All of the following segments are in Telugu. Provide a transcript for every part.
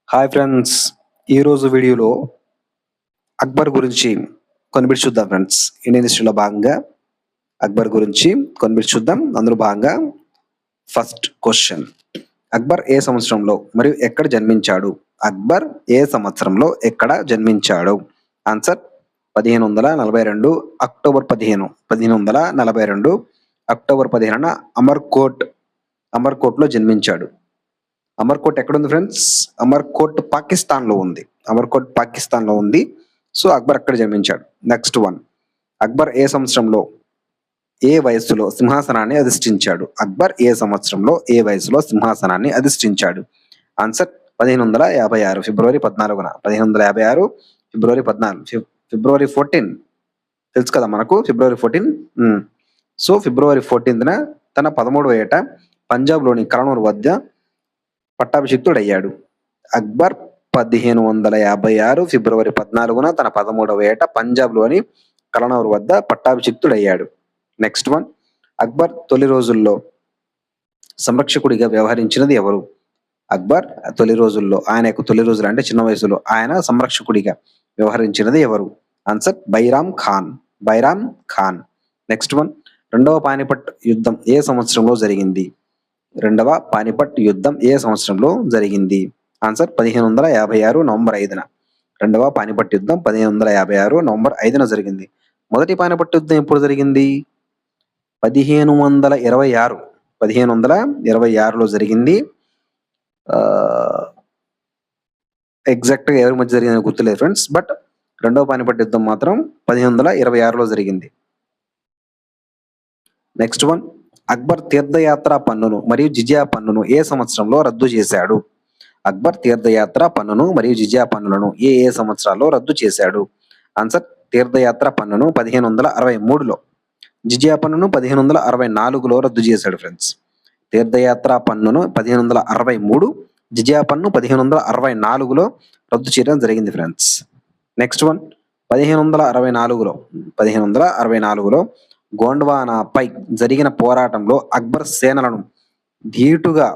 హాయ్ ఫ్రెండ్స్, ఈరోజు వీడియోలో అక్బర్ గురించి కొన్ని బిట్స్ చూద్దాం ఫ్రెండ్స్. ఇండియన్ హిస్టరీలో భాగంగా అక్బర్ గురించి కొన్ని బిట్స్ చూద్దాం. అందులో భాగంగా ఫస్ట్ క్వశ్చన్, అక్బర్ ఏ సంవత్సరంలో మరియు ఎక్కడ జన్మించాడు? అక్బర్ ఏ సంవత్సరంలో ఎక్కడ జన్మించాడు? ఆన్సర్ 1542 అక్టోబర్ 15, 1542 అక్టోబర్ 15న అమర్కోట్లో జన్మించాడు. అమర్కోట్ ఎక్కడుంది ఫ్రెండ్స్? అమర్కోట్ పాకిస్తాన్లో ఉంది. అమర్కోట్ పాకిస్తాన్లో ఉంది. సో అక్బర్ అక్కడ జన్మించాడు. నెక్స్ట్ వన్, అక్బర్ ఏ సంవత్సరంలో ఏ వయస్సులో సింహాసనాన్ని అధిష్ఠించాడు? అక్బర్ ఏ సంవత్సరంలో ఏ వయసులో సింహాసనాన్ని అధిష్ఠించాడు? ఆన్సర్ 1556 ఫిబ్రవరి 14న. 1556 ఫిబ్రవరి 14, ఫిబ్రవరి 14 తెలుసు కదా మనకు, ఫిబ్రవరి 14. సో ఫిబ్రవరి 14న తన 13వ ఏట పంజాబ్లోని కలనూరు వద్ద పట్టాభిషిక్తుడయ్యాడు. అక్బర్ 1556 ఫిబ్రవరి 14న తన 13వ ఏట పంజాబ్లోని కలనూరు వద్ద పట్టాభిషిక్తుడయ్యాడు. నెక్స్ట్ వన్, అక్బర్ తొలి రోజుల్లో సంరక్షకుడిగా వ్యవహరించినది ఎవరు? అక్బర్ తొలి రోజుల్లో, ఆయన యొక్క తొలి రోజులు అంటే చిన్న వయసులో ఆయన సంరక్షకుడిగా వ్యవహరించినది ఎవరు? Answer Bairam Khan. Bairam Khan. Next one, రెండవ పానిపట్ యుద్ధం ఏ సంవత్సరంలో జరిగింది? రెండవ పానిపట్ యుద్ధం ఏ సంవత్సరంలో జరిగింది? ఆన్సర్ 1556 నవంబర్ 5న. రెండవ పానిపట్ యుద్ధం 1556 నవంబర్ 5న జరిగింది. మొదటి పానిపట్ యుద్ధం ఎప్పుడు జరిగింది? 1526, 1526లో జరిగింది. ఎగ్జాక్ట్గా ఎవరి మధ్య జరిగిందని గుర్తులేదు ఫ్రెండ్స్, బట్ రెండవ పానిపట్ యుద్ధం మాత్రం 1526లో జరిగింది. నెక్స్ట్ వన్, అక్బర్ తీర్థయాత్ర పన్నును మరియు జిజియా పన్నును ఏ సంవత్సరంలో రద్దు చేశాడు? అక్బర్ తీర్థయాత్ర పన్నును మరియు జిజియా పన్నులను ఏ సంవత్సరాల్లో రద్దు చేశాడు? ఆన్సర్ తీర్థయాత్ర పన్నును 1563లో, జిజియా పన్నును 1564లో రద్దు చేశాడు ఫ్రెండ్స్. తీర్థయాత్ర పన్నును 1563, జిజియా పన్ను 1564లో రద్దు చేయడం జరిగింది ఫ్రెండ్స్. నెక్స్ట్ వన్, 1564లో గోండ్వానాపై జరిగిన పోరాటంలో అక్బర్ సేనలను ధీటుగా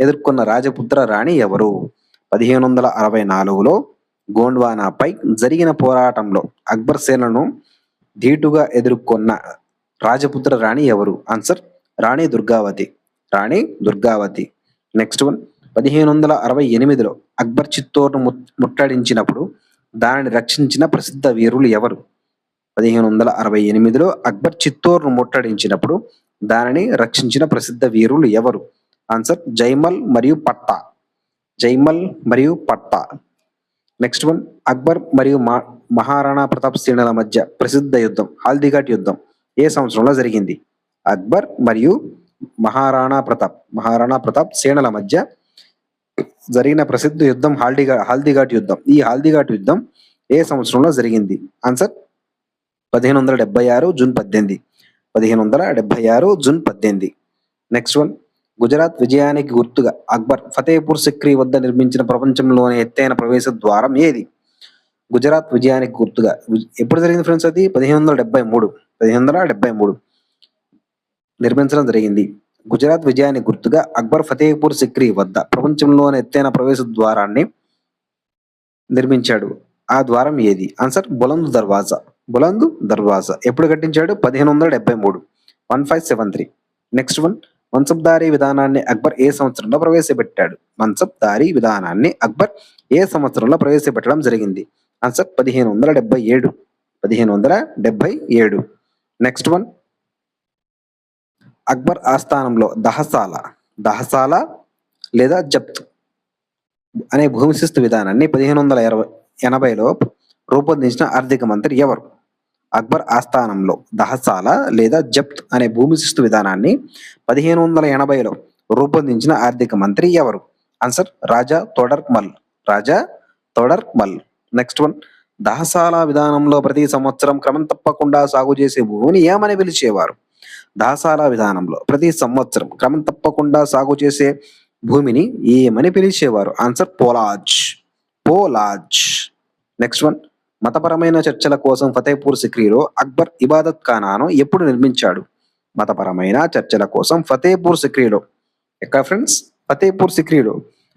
ఎదుర్కొన్న రాజపుత్ర రాణి ఎవరు? 1564లో గోండ్వానాపై జరిగిన పోరాటంలో అక్బర్ సేనలను ధీటుగా ఎదుర్కొన్న రాజపుత్ర రాణి ఎవరు? ఆన్సర్ రాణి దుర్గావతి. రాణి దుర్గావతి. నెక్స్ట్ వన్, 1568లో అక్బర్ చిత్తోర్ను ముట్టడించినప్పుడు దానిని రక్షించిన ప్రసిద్ధ వీరులు ఎవరు? 1568లో అక్బర్ చిత్తోర్ను ముట్టడించినప్పుడు దానిని రక్షించిన ప్రసిద్ధ వీరులు ఎవరు? ఆన్సర్ జైమల్ మరియు పట్టా. జైమల్ మరియు పట్టా. నెక్స్ట్ వన్, అక్బర్ మరియు మహారాణా ప్రతాప్ సేనల మధ్య ప్రసిద్ధ యుద్ధం హాల్దీఘాట్ యుద్ధం ఏ సంవత్సరంలో జరిగింది? అక్బర్ మరియు మహారాణా ప్రతాప్ సేనల మధ్య జరిగిన ప్రసిద్ధ యుద్ధం హాల్దీఘాట్ యుద్ధం. ఈ హాల్దీఘాట్ యుద్ధం ఏ సంవత్సరంలో జరిగింది? Answer 1576 June 18. 1576 June 18. Next one, Gujarat విజయానికి గుర్తుగా అక్బర్ ఫతేపూర్ సిక్రీ వద్ద నిర్మించిన ప్రపంచంలోనే ఎత్తైన ప్రవేశ ద్వారం ఏది? గుజరాత్ విజయానికి గుర్తుగా ఎప్పుడు జరిగింది ఫ్రెండ్స్? అది 1573 నిర్మించడం జరిగింది. గుజరాత్ విజయానికి గుర్తుగా అక్బర్ ఫతేపూర్ సిక్రీ వద్ద ప్రపంచంలోనే ఎత్తైన ప్రవేశ ద్వారాన్ని నిర్మించాడు. ఆ ద్వారం ఏది? ఆన్సర్ బులంద్ దర్వాజా. బులంద్ దర్వాజా. ఎప్పుడు కట్టించాడు? 1573, 1573. నెక్స్ట్ వన్, మన్సబ్దారీ విధానాన్ని అక్బర్ ఏ సంవత్సరంలో ప్రవేశపెట్టాడు? మన్సబ్దారీ విధానాన్ని అక్బర్ ఏ సంవత్సరంలో ప్రవేశపెట్టడం జరిగింది? ఆన్సర్ 1577, 1577. నెక్స్ట్ వన్, అక్బర్ ఆస్థానంలో దహసాల లేదా జప్త్ అనే భూమి శిస్తు విధానాన్ని 1580లో రూపొందించిన ఆర్థిక మంత్రి ఎవరు? అక్బర్ ఆస్థానంలో దహసాల లేదా జప్త్ అనే భూమి శిస్తు విధానాన్ని 1580లో రూపొందించిన ఆర్థిక మంత్రి ఎవరు? ఆన్సర్ రాజా తోడర్మల్. రాజా తోడర్మల్. నెక్స్ట్ వన్, దహసాల విధానంలో ప్రతి సంవత్సరం క్రమం తప్పకుండా సాగు చేసే భూమిని ఏమని పిలిచేవారు? దహసాల విధానంలో ప్రతి సంవత్సరం క్రమం తప్పకుండా సాగు చేసే భూమిని ఏమని పిలిచేవారు? ఆన్సర్ పోలాజ్. పోలాజ్. నెక్స్ట్ వన్, మతపరమైన చర్చల కోసం ఫతేపూర్ సిక్రీలో అక్బర్ ఇబాదత్ ఖానాను ఎప్పుడు నిర్మించాడు? మతపరమైన చర్చల కోసం ఫతేపూర్ సిక్రీలో, ఎక్కడ ఫ్రెండ్స్? ఫతేపూర్ సిక్రీలో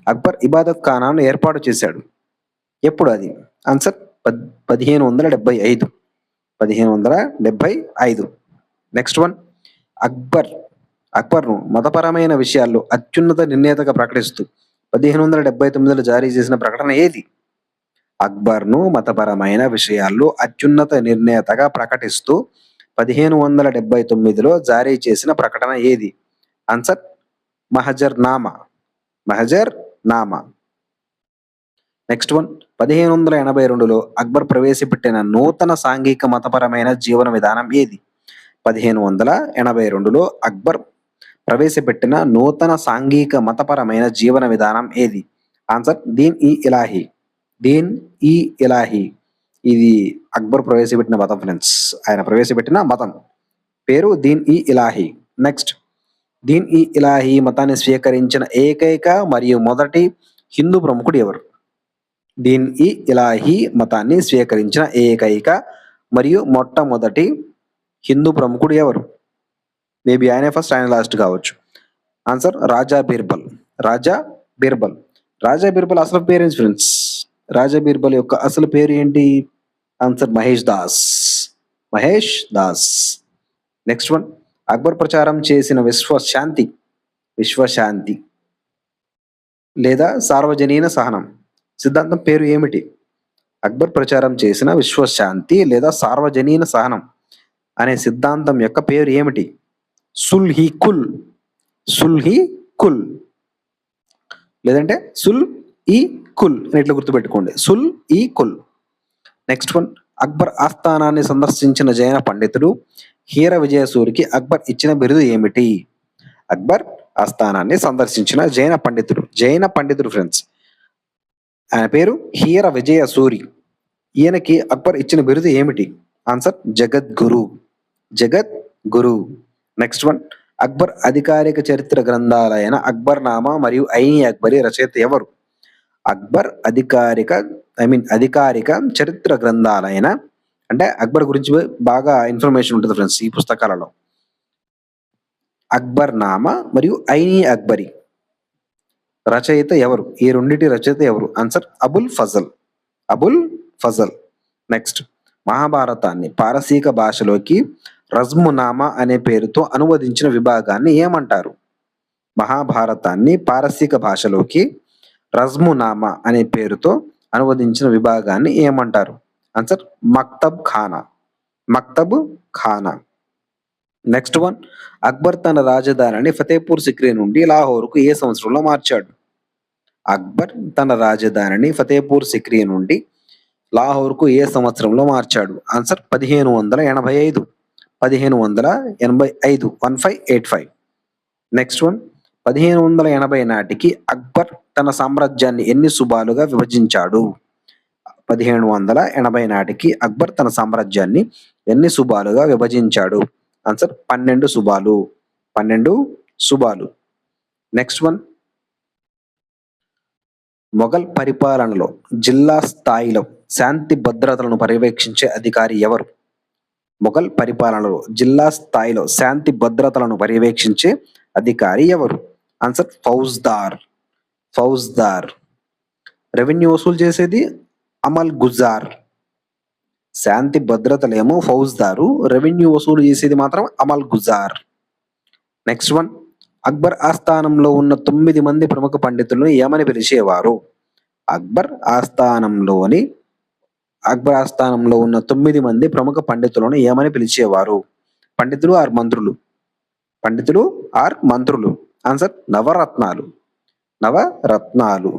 అక్బర్ ఇబాదత్ ఖానాను ఏర్పాటు చేశాడు. ఎప్పుడు అది? ఆన్సర్ 1575. 1575. Next one. అక్బర్ అక్బర్ను మతపరమైన విషయాల్లో అత్యున్నత నిర్ణేతగా ప్రకటిస్తూ 1579లో జారీ చేసిన ప్రకటన ఏది? అక్బర్ను మతపరమైన విషయాల్లో అత్యున్నత నిర్ణేతగా ప్రకటిస్తూ 1579లో జారీ చేసిన ప్రకటన ఏది? Answer Mahzarnama. Mahzarnama. Next one. 1582లో అక్బర్ ప్రవేశపెట్టిన నూతన సాంఘిక మతపరమైన జీవన విధానం ఏది? 1582లో అక్బర్ ప్రవేశపెట్టిన నూతన సాంఘిక మతపరమైన జీవన విధానం ఏది? ఆన్సర్ దీన్ ఈ ఇలాహీ. దీన్ ఈ ఇలాహీ. ఇది అక్బర్ ప్రవేశపెట్టిన మతం ఫ్రెండ్స్. ఆయన ప్రవేశపెట్టిన మతం పేరు దీన్ ఈ ఇలాహీ. నెక్స్ట్. దీన్ ఈ ఇలాహీ మతాన్ని స్వీకరించిన ఏకైక మరియు మొదటి హిందూ ప్రముఖుడు ఎవరు? దీన్ ఈ ఇలాహీ మతాన్ని స్వీకరించిన ఏకైక మరియు మొట్టమొదటి హిందూ ప్రముఖుడు ఎవరు? మేబీ ఆయనే ఫస్ట్, ఆయన లాస్ట్ కావచ్చు. ఆన్సర్ రాజా బీర్బల్. రాజా బీర్బల్. రాజా బీర్బల్ అసలు పేరేంటి ఫ్రెండ్స్? రాజా బీర్బల్ యొక్క అసలు పేరు ఏంటి? Answer Mahesh Das. Mahesh Das. Next one. Akbar ప్రచారం చేసిన విశ్వశాంతి లేదా సార్వజనీన సహనం సిద్ధాంతం పేరు ఏమిటి? అక్బర్ ప్రచారం చేసిన విశ్వశాంతి లేదా సార్వజనీన సహనం అనే సిద్ధాంతం యొక్క పేరు ఏమిటి? సుల్హి కుల్. సుల్హి కుల్ లేదంటే సుల్ ఈ కుల్ అని ఇట్లా గుర్తుపెట్టుకోండి. సుల్ ఈ కుల్. Next one. అక్బర్ ఆస్థానాన్ని సందర్శించిన జైన పండితుడు హీర విజయసూరికి అక్బర్ ఇచ్చిన బిరుదు ఏమిటి? అక్బర్ ఆస్థానాన్ని సందర్శించిన జైన పండితుడు ఫ్రెండ్స్, ఆయన పేరు హీర విజయసూరి. ఈయనకి అక్బర్ ఇచ్చిన బిరుదు ఏమిటి? Answer Jagadguru. Jagadguru. Next one. Akbar అధికారిక చరిత్ర గ్రంథాలైన అక్బర్నామా మరియు ఐనీ అక్బరీ రచయిత ఎవరు? అక్బర్ అధికారిక చరిత్ర గ్రంథాలైన, అంటే అక్బర్ గురించి బాగా ఇన్ఫర్మేషన్ ఉంటుంది ఫ్రెండ్స్ ఈ పుస్తకాలలో. అక్బర్నామా మరియు ఐనీ అక్బరీ రచయిత ఎవరు? ఈ రెండింటి రచయిత ఎవరు? ఆన్సర్ అబుల్ ఫజల్. అబుల్ ఫజల్. నెక్స్ట్. మహాభారతాన్ని పారసీక భాషలోకి రజ్మునామా అనే పేరుతో అనువదించిన విభాగాన్ని ఏమంటారు? మహాభారతాన్ని పారసీక భాషలోకి రజ్మునామా అనే పేరుతో అనువదించిన విభాగాన్ని ఏమంటారు? Answer Maktab Khana. Maktab Khana. Next one. Akbar తన రాజధానిని ఫతేపూర్ సిక్రీ నుండి లాహోర్కు ఏ సంవత్సరంలో మార్చాడు? అక్బర్ తన రాజధానిని ఫతేపూర్ సిక్రీ నుండి లాహోర్కు ఏ సంవత్సరంలో మార్చాడు? ఆన్సర్ 1585. 1585. 1585. Next one. 1580 నాటికి అక్బర్ తన సామ్రాజ్యాన్ని ఎన్ని సుబాలుగా విభజించాడు? 1580 నాటికి అక్బర్ తన సామ్రాజ్యాన్ని ఎన్ని సుబాలుగా విభజించాడు? ఆన్సర్ 12 సుబాలు. 12 సుబాలు. Next one. మొఘల్ పరిపాలనలో జిల్లా స్థాయిలో శాంతి భద్రతలను పర్యవేక్షించే అధికారి ఎవరు? మొఘల్ పరిపాలనలో జిల్లా స్థాయిలో శాంతి భద్రతలను పర్యవేక్షించే అధికారి ఎవరు? ఆన్సర్ ఫౌజ్దార్. ఫౌజ్దార్. రెవెన్యూ వసూలు చేసేది అమల్ గుజార్. శాంతి భద్రతలేమో ఫౌజ్దారు, రెవెన్యూ వసూలు చేసేది మాత్రం అమల్ గుజార్. Next one. అక్బర్ ఆస్థానంలో ఉన్న 9 మంది ప్రముఖ పండితులను ఏమని పిలిచేవారు? అక్బర్ ఆస్థానంలో ఉన్న 9 మంది ప్రముఖ పండితులను ఏమని పిలిచేవారు? పండితులు ఆర్ మంత్రులు? పండితులు ఆర్ మంత్రులు? ఆన్సర్ నవరత్నాలు. నవరత్నాలు.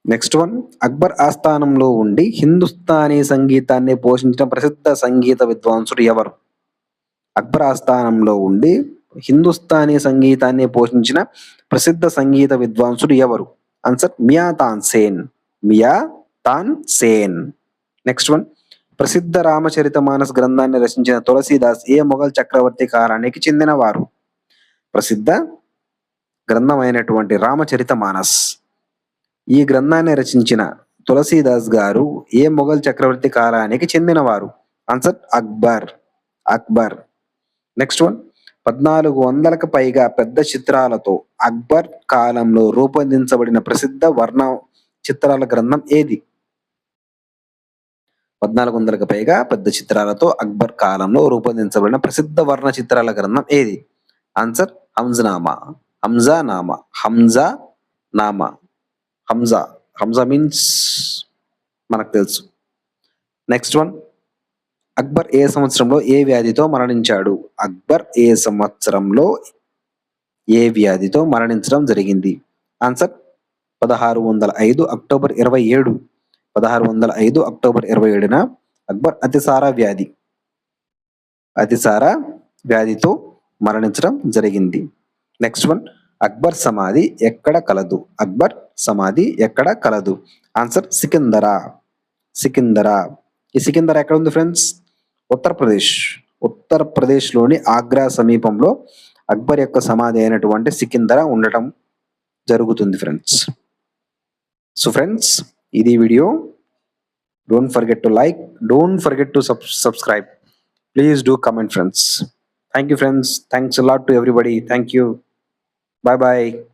Next one. అక్బర్ ఆస్థానంలో ఉండి హిందుస్థానీ సంగీతాన్ని పోషించిన ప్రసిద్ధ సంగీత విద్వాంసుడు ఎవరు? అక్బర్ ఆస్థానంలో ఉండి హిందుస్థానీ సంగీతాన్ని పోషించిన ప్రసిద్ధ సంగీత విద్వాంసుడు ఎవరు? Answer Mian Tansen. Mian Tansen. Next one. ప్రసిద్ధ రామచరితమానస్ గ్రంథాన్ని రచించిన తులసీదాస్ ఏ మొఘల్ చక్రవర్తి కాలానికి చెందినవారు? ప్రసిద్ధ గ్రంథమైనటువంటి రామచరితమానస్, ఈ గ్రంథాన్ని రచించిన తులసీదాస్ గారు ఏ మొఘల్ చక్రవర్తి కాలానికి చెందినవారు? Answer Akbar. Akbar. Next one. 1400కు పైగా పెద్ద చిత్రాలతో అక్బర్ కాలంలో రూపొందించబడిన ప్రసిద్ధ వర్ణ చిత్రాల గ్రంథం ఏది? 1400కు పైగా పెద్ద చిత్రాలతో అక్బర్ కాలంలో రూపొందించబడిన ప్రసిద్ధ వర్ణ చిత్రాల గ్రంథం ఏది? ఆన్సర్ హంజనామా. హంజానామా. హంజానామా. హంజా. హంజా మీన్స్ మనకు తెలుసు. Next one. అక్బర్ ఏ సంవత్సరంలో ఏ వ్యాధితో మరణించాడు? అక్బర్ ఏ సంవత్సరంలో ఏ వ్యాధితో మరణించడం జరిగింది? Answer 1605 October 27. 1605 అక్టోబర్ 27న అక్బర్ అతిసార వ్యాధితో మరణించడం జరిగింది. Next one. అక్బర్ సమాధి ఎక్కడ కలదు? అక్బర్ సమాధి ఎక్కడ కలదు? ఆన్సర్ సికిందరా. సికిందరా. ఈ సికిందరా ఎక్కడ ఉంది ఫ్రెండ్స్? ఉత్తరప్రదేశ్లోని ఆగ్రా సమీపంలో అక్బర్ యొక్క సమాధి అయినటువంటి సికిందరా ఉండటం జరుగుతుంది ఫ్రెండ్స్. సో ఫ్రెండ్స్, ఇది video. Don't forget to like, don't forget to subscribe. Please do comment friends. Thank you friends. Thanks a lot to everybody. Thank you. Bye bye.